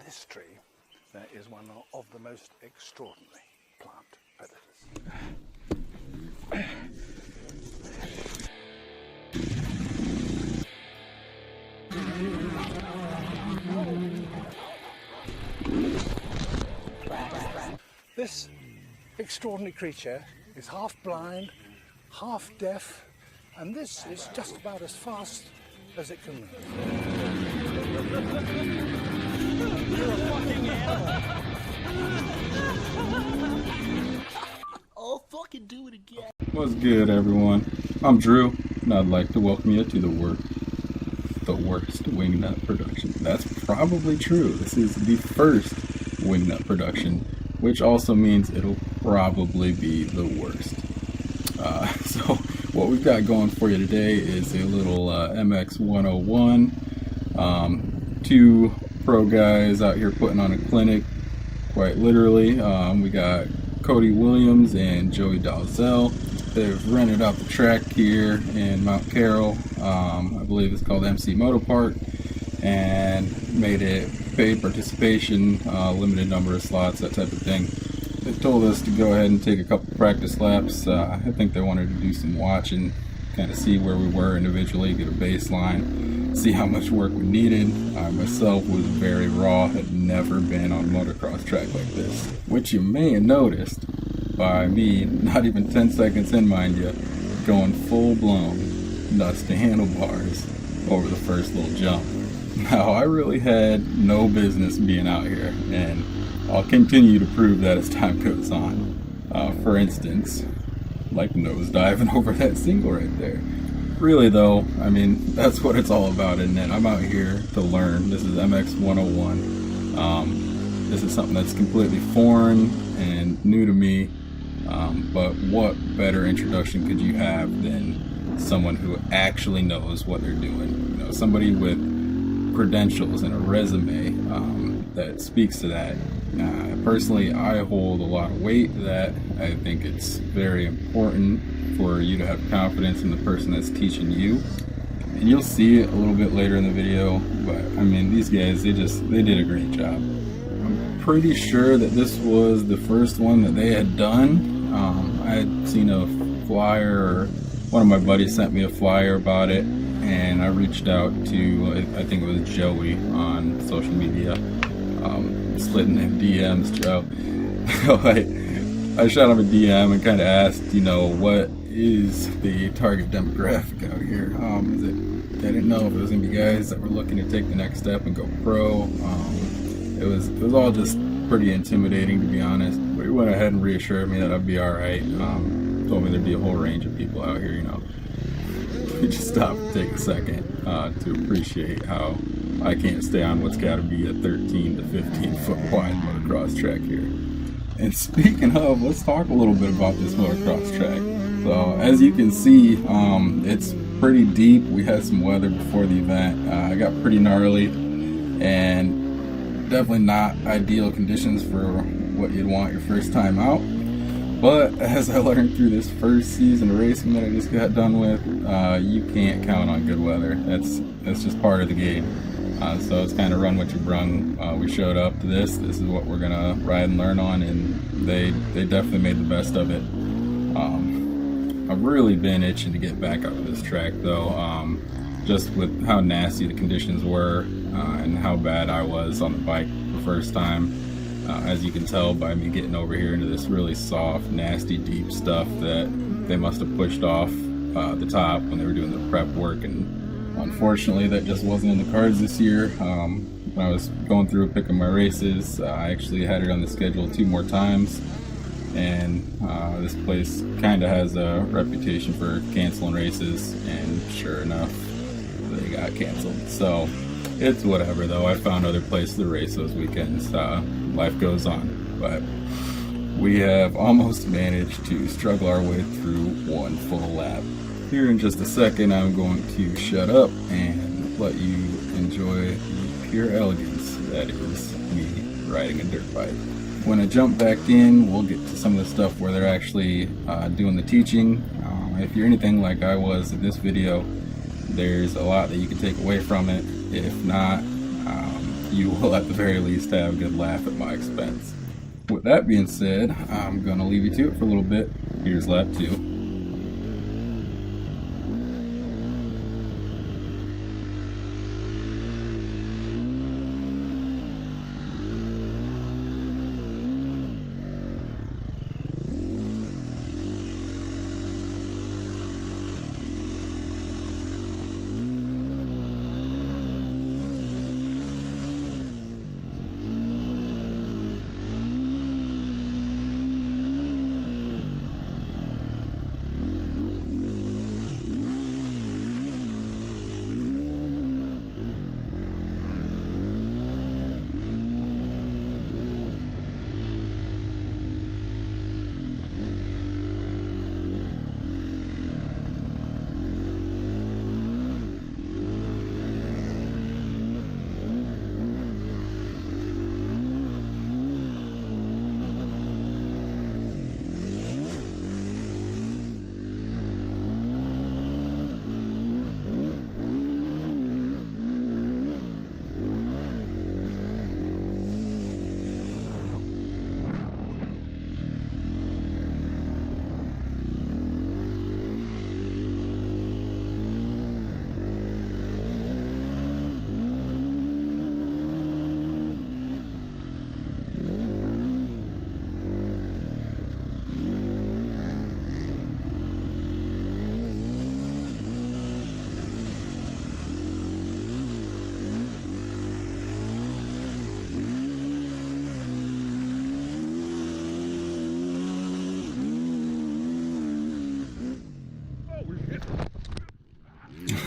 this tree, there is one of the most extraordinary plant predators. This extraordinary creature is half blind, half deaf, and this is just about as fast as it can move. You're a fucking animal. I'll fucking do it again. What's good, everyone? I'm Drew, and I'd like to welcome you to the worst WINGNUT production. That's probably true. This is the first WINGNUT production, which also means it'll probably be the worst. So what we've got going for you today is a little MX 101. Two pro guys out here putting on a clinic, quite literally. We got Cody Williams and Joey Dalzell. They've rented out the track here in Mount Carroll. I believe it's called MC Moto Park, and made it paid participation, limited number of slots, that type of thing. They told us to go ahead and take a couple practice laps. I think they wanted to do some watching, kind of see where we were individually, get a baseline, see how much work we needed. I myself was very raw, had never been on a motocross track like this, which you may have noticed by me, not even 10 seconds in, mind you, going full blown nuts to handlebars over the first little jump. Now, I really had no business being out here, and I'll continue to prove that as time goes on. For instance, like nose diving over that single right there. Really though, I mean, that's what it's all about, isn't it? I'm out here to learn. This is MX 101. This is something that's completely foreign and new to me. But what better introduction could you have than someone who actually knows what they're doing? You know, somebody with credentials and a resume that speaks to that. Personally, I hold a lot of weight to that. I think it's very important for you to have confidence in the person that's teaching you. And you'll see it a little bit later in the video, but I mean, these guys, they did a great job. I'm pretty sure that this was the first one that they had done. I had seen a flyer, or one of my buddies sent me a flyer about it, and I reached out to, I think it was Joey on social media, slid in them DMs, Joe. I shot him a DM and kind of asked, you know, what is the target demographic out here? I didn't know if it was going to be guys that were looking to take the next step and go pro. It was all just pretty intimidating, to be honest. But he went ahead and reassured me that I'd be alright. Told me there'd be a whole range of people out here, you know. We just stop and take a second to appreciate how I can't stay on what's got to be a 13 to 15 foot wide motocross track here. And speaking of, let's talk a little bit about this motocross track. So as you can see, it's pretty deep. We had some weather before the event. It got pretty gnarly, and definitely not ideal conditions for what you'd want your first time out. But as I learned through this first season of racing that I just got done with, you can't count on good weather. That's just part of the game. So it's kind of run what you brung. We showed up to this. This is what we're gonna ride and learn on, and they definitely made the best of it. I've really been itching to get back out of this track though, just with how nasty the conditions were and how bad I was on the bike the first time. As you can tell by me getting over here into this really soft, nasty, deep stuff that they must have pushed off the top when they were doing the prep work, and unfortunately that just wasn't in the cards this year. When I was going through picking my races, I actually had it on the schedule 2 more times, and this place kind of has a reputation for canceling races, and sure enough, they got canceled. So it's whatever though. I found other places to race those weekends. Life goes on. But we have almost managed to struggle our way through one full lap. Here in just a second, I'm going to shut up and let you enjoy the pure elegance that is me riding a dirt bike. When I jump back in, we'll get to some of the stuff where they're actually doing the teaching. If you're anything like I was in this video, there's a lot that you can take away from it. If not, you will at the very least have a good laugh at my expense. With that being said, I'm going to leave you to it for a little bit. Here's lap 2.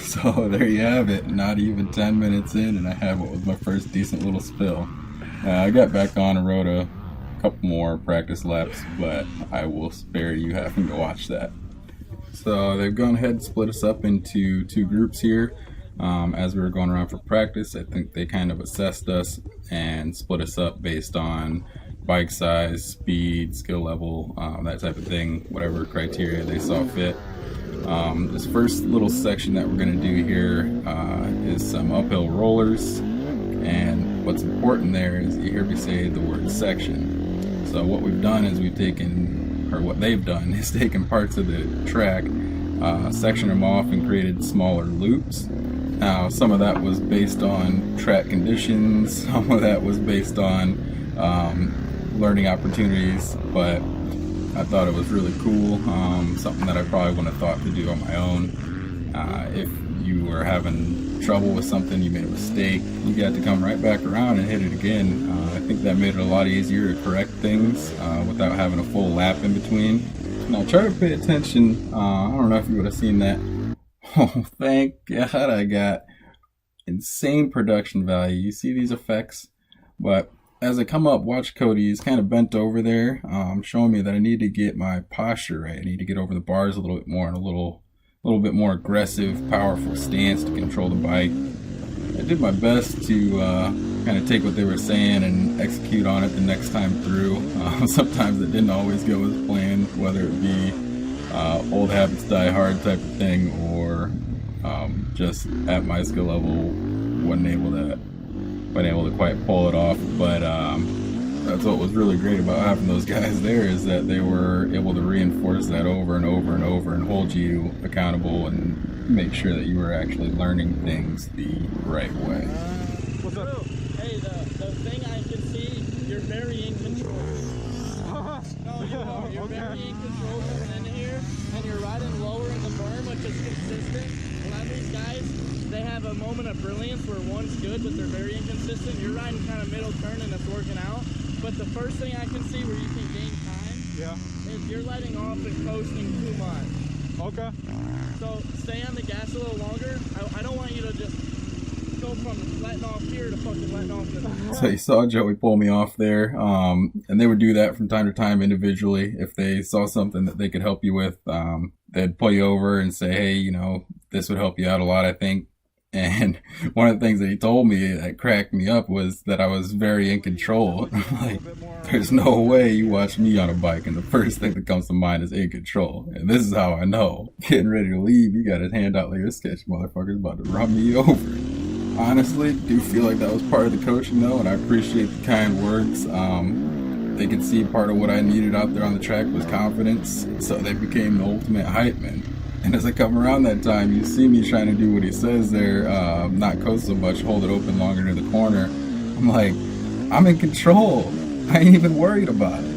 So there you have it, not even 10 minutes in and I had what was my first decent little spill. I got back on and rode a couple more practice laps, but I will spare you having to watch that. So they've gone ahead and split us up into 2 groups here. As we were going around for practice, I think they kind of assessed us and split us up based on bike size, speed, skill level, that type of thing, whatever criteria they saw fit. This first little section that we're going to do here is some uphill rollers, and what's important there is you hear me say the word section. So what we've done is we've taken, or what they've done is taken parts of the track, sectioned them off and created smaller loops. Now some of that was based on track conditions, some of that was based on learning opportunities, but I thought it was really cool, something that I probably wouldn't have thought to do on my own. If you were having trouble with something, you made a mistake, you got to come right back around and hit it again. I think that made it a lot easier to correct things without having a full lap in between. Now try to pay attention. I don't know if you would have seen that. Oh, thank God I got insane production value. You see these effects? But as I come up, watch Cody. He's kind of bent over there, showing me that I need to get my posture right. I need to get over the bars a little bit more and a little bit more aggressive, powerful stance to control the bike. I did my best to kind of take what they were saying and execute on it the next time through. Sometimes it didn't always go as planned, whether it be old habits die hard type of thing, or just at my skill level wasn't able to quite pull it off. But that's what was really great about having those guys there, is that they were able to reinforce that over and over and over and hold you accountable and make sure that you were actually learning things the right way. What's up? Hey, the thing I can see, you're very in control. No, you are. You're very in control coming in here, and you're riding lower in the berm, which is consistent. A lot of these guys, they have a moment of brilliance where one's good, but they're very inconsistent. You're riding kind of middle turn and it's working out. But the first thing I can see where you can gain time is you're letting off and coasting too much. Okay. So stay on the gas a little longer. I don't want you to just go from letting off here to fucking letting off the... So you saw Joey pull me off there, and they would do that from time to time individually. If they saw something that they could help you with, they'd pull you over and say, hey, you know, this would help you out a lot, I think. And one of the things that he told me that cracked me up was that I was very in control. Like, there's no way you watch me on a bike and the first thing that comes to mind is in control. And this is how I know. Getting ready to leave, you got his hand out like a sketch motherfucker's about to run me over. honestly do feel like that was part of the coaching though, and I appreciate the kind words. They could see part of what I needed out there on the track was confidence, so they became the ultimate hype man. And as I come around that time, you see me trying to do what he says there, not coast so much, hold it open longer to the corner. I'm like, I'm in control. I ain't even worried about it.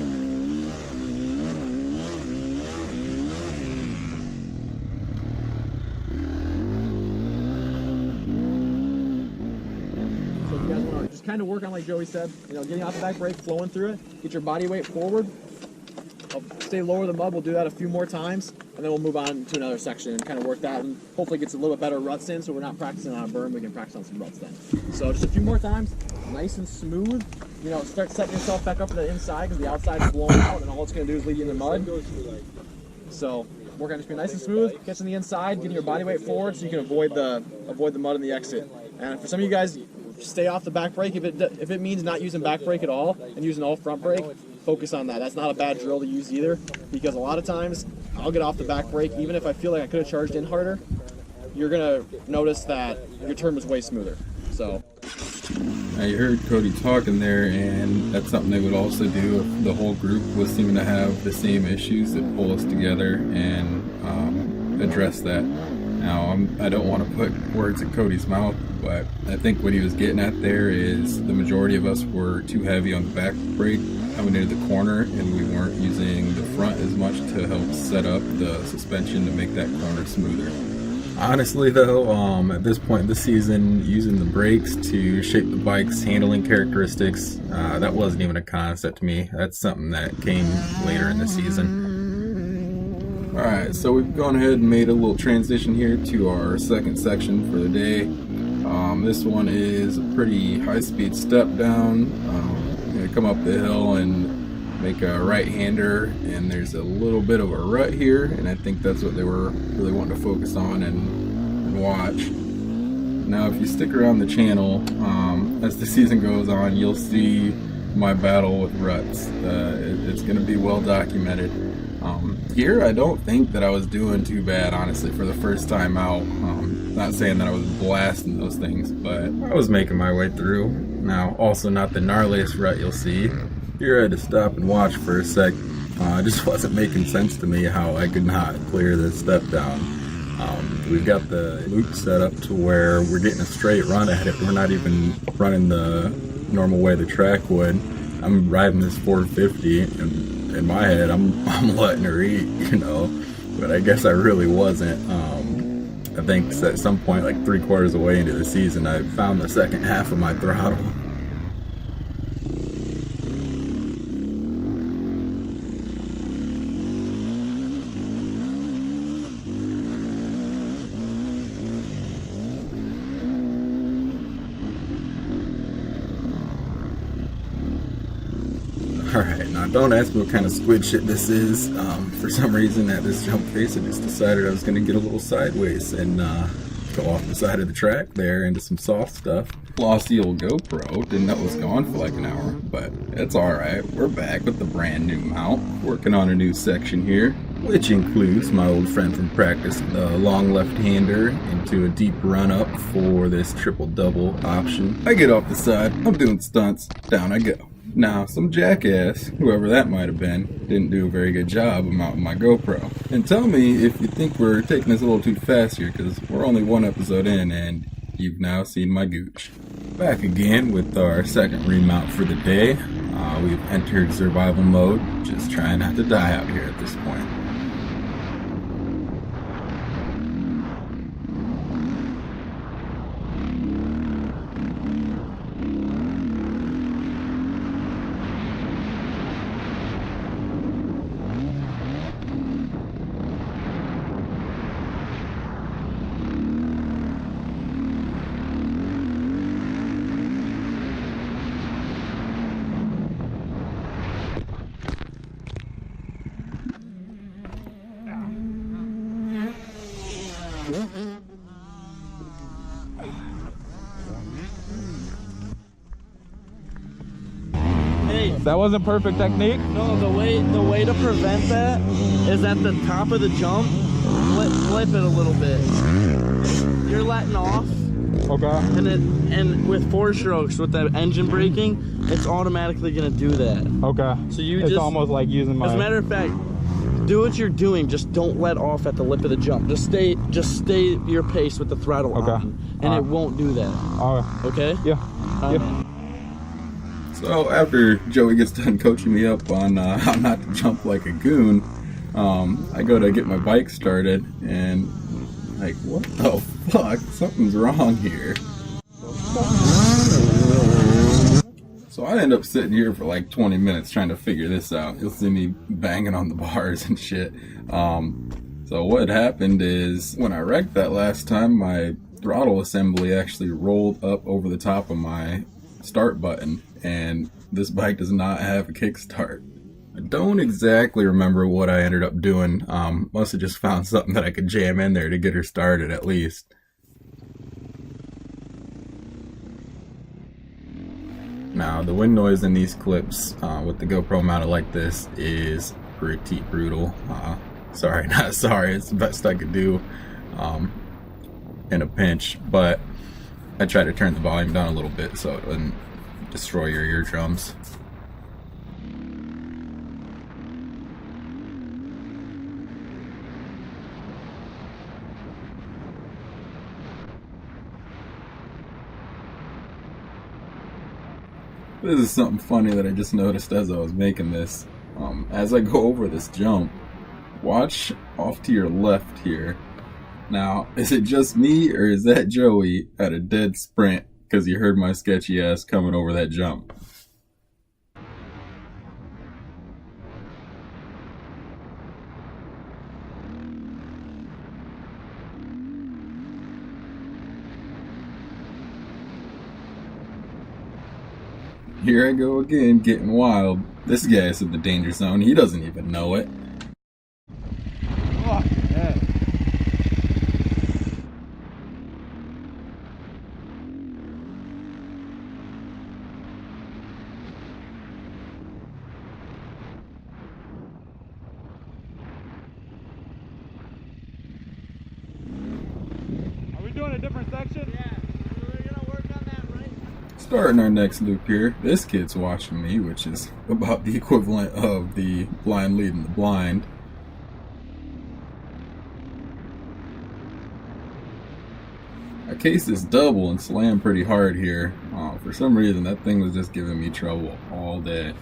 Just kind of work on, like Joey said, getting off the back brake, flowing through it, get your body weight forward. I'll stay lower the mud, we'll do that a few more times, and then we'll move on to another section and kind of work that, and hopefully gets a little bit better ruts in, so we're not practicing on a berm, we can practice on some ruts then. So just a few more times, nice and smooth. Start setting yourself back up to the inside, because the outside is blowing out, and all it's going to do is leave you in the mud. So work on just being nice and smooth, catching the inside, getting your body weight forward, so you can avoid the mud in the exit. And for some of you guys, stay off the back brake. If it means not using back brake at all and using all front brake, focus on that. That's not a bad drill to use either, because a lot of times I'll get off the back brake even if I feel like I could have charged in harder. You're gonna notice that your turn was way smoother. So now you heard Cody talking there, and that's something they would also do if the whole group was seeming to have the same issues, that pull us together and address that. Now, I don't want to put words in Cody's mouth, but I think what he was getting at there is the majority of us were too heavy on the back brake coming into the corner, and we weren't using the front as much to help set up the suspension to make that corner smoother. Honestly though, at this point in the season, using the brakes to shape the bike's handling characteristics, that wasn't even a concept to me. That's something that came later in the season. Alright, so we've gone ahead and made a little transition here to our second section for the day. This one is a pretty high-speed step down. I'm going to come up the hill and make a right-hander, and there's a little bit of a rut here, and I think that's what they were really wanting to focus on and watch. Now, if you stick around the channel, as the season goes on, you'll see my battle with ruts. It's going to be well documented. Here, I don't think that I was doing too bad, honestly, for the first time out. Not saying that I was blasting those things, but I was making my way through. Now, also not the gnarliest rut you'll see. Here I had to stop and watch for a sec. It just wasn't making sense to me how I could not clear this step down. We've got the loop set up to where we're getting a straight run at it. We're not even running the normal way the track would. I'm riding this 450, and in my head, I'm letting her eat, but I guess I really wasn't. I think at some point, like 3/4 of the way into the season, I found the second half of my throttle. Alright, now don't ask me what kind of squid shit this is. For some reason at this jump face I just decided I was going to get a little sideways and go off the side of the track there into some soft stuff. Lost the old GoPro, didn't know it was gone for like an hour, but it's alright. We're back with the brand new mount, working on a new section here, which includes my old friend from practice, the long left-hander into a deep run-up for this triple-double option. I get off the side, I'm doing stunts, down I go. Now, some jackass, whoever that might have been, didn't do a very good job of mounting my GoPro. And tell me if you think we're taking this a little too fast here, because we're only one episode in and you've now seen my gooch. Back again with our second remount for the day. We've entered survival mode, just trying not to die out here at this point. Hey, That wasn't perfect technique? no, the way to prevent that is at the top of the jump, flip it a little bit. You're letting off, Okay. And with 4 strokes, with the engine braking, it's automatically gonna do that. Okay. So you it's just almost like using my. As a matter of fact, do what you're doing. Just don't let off at the lip of the jump. Just stay your pace with the throttle on, and it won't do that. Okay. Yeah. Yeah. So after Joey gets done coaching me up on how not to jump like a goon, I go to get my bike started, and like, what the fuck? Something's wrong here. So I end up sitting here for like 20 minutes trying to figure this out. You'll see me banging on the bars and shit. So what happened is, when I wrecked that last time, my throttle assembly actually rolled up over the top of my start button, and this bike does not have a kickstart. I don't exactly remember what I ended up doing. Must have just found something that I could jam in there to get her started at least. Now, the wind noise in these clips with the GoPro mounted like this is pretty brutal. Sorry, not sorry, it's the best I could do in a pinch, but I tried to turn the volume down a little bit so it wouldn't destroy your eardrums. This is something funny that I just noticed as I was making this. As I go over this jump, watch off to your left here. Now, is it just me, or is that Joey at a dead sprint because he heard my sketchy ass coming over that jump? Here I go again, getting wild. This guy's in the danger zone. He doesn't even know it. Oh, yeah. Are we doing a different section? Yeah. We're gonna work on that right. Starting our next loop here, this kid's watching me, which is about the equivalent of the blind leading the blind. I cased this double and slammed pretty hard here. For some reason, that thing was just giving me trouble all day.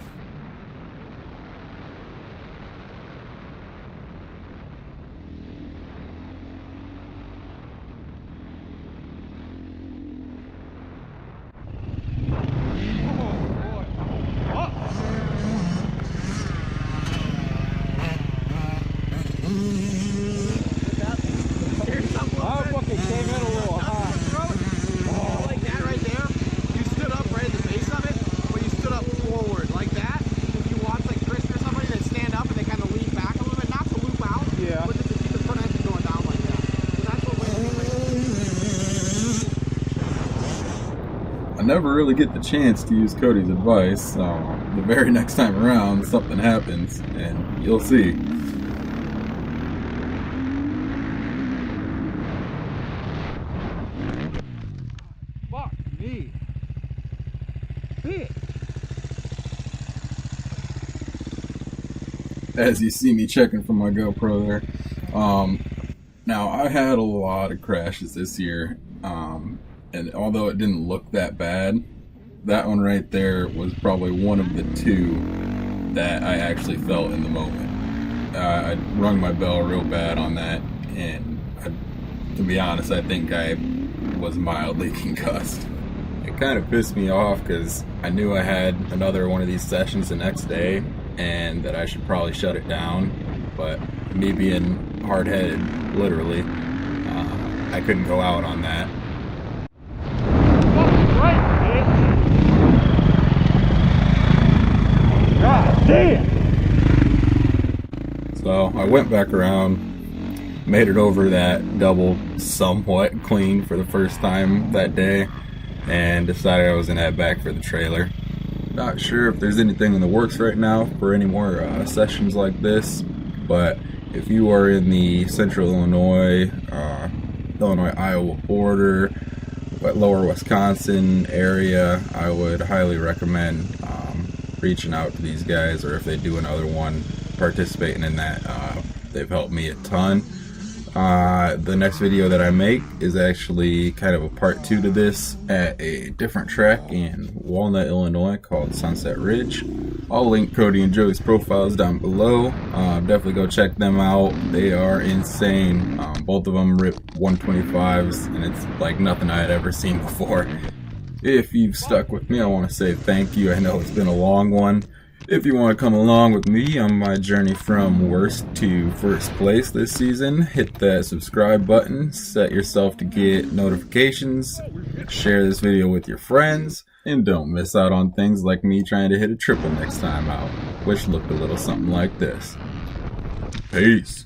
I never really get the chance to use Cody's advice. The very next time around, something happens, and you'll see. Fuck me. Shit. As you see me checking for my GoPro there. Now, I had a lot of crashes this year, and although it didn't look that bad, that one right there was probably one of the two that I actually felt in the moment. I rung my bell real bad on that, and to be honest, I think I was mildly concussed. It kind of pissed me off because I knew I had another one of these sessions the next day and that I should probably shut it down, but me being hard-headed, literally, I couldn't go out on that. God damn! So I went back around, made it over that double somewhat clean for the first time that day, and decided I was gonna head back for the trailer. Not sure if there's anything in the works right now for any more sessions like this, but if you are in the central Illinois, Iowa border, lower Wisconsin area, I would highly recommend reaching out to these guys, or if they do another one, participating in that. They've helped me a ton. The next video that I make is actually kind of a part 2 to this at a different track in Walnut, Illinois called Sunset Ridge. I'll link Cody and Joey's profiles down below. Definitely go check them out. They are insane. Both of them rip 125s, and it's like nothing I had ever seen before. If you've stuck with me, I want to say thank you. I know it's been a long one. If you want to come along with me on my journey from worst to first place this season, hit that subscribe button, set yourself to get notifications, share this video with your friends, and don't miss out on things like me trying to hit a triple next time out, which looked a little something like this. Peace.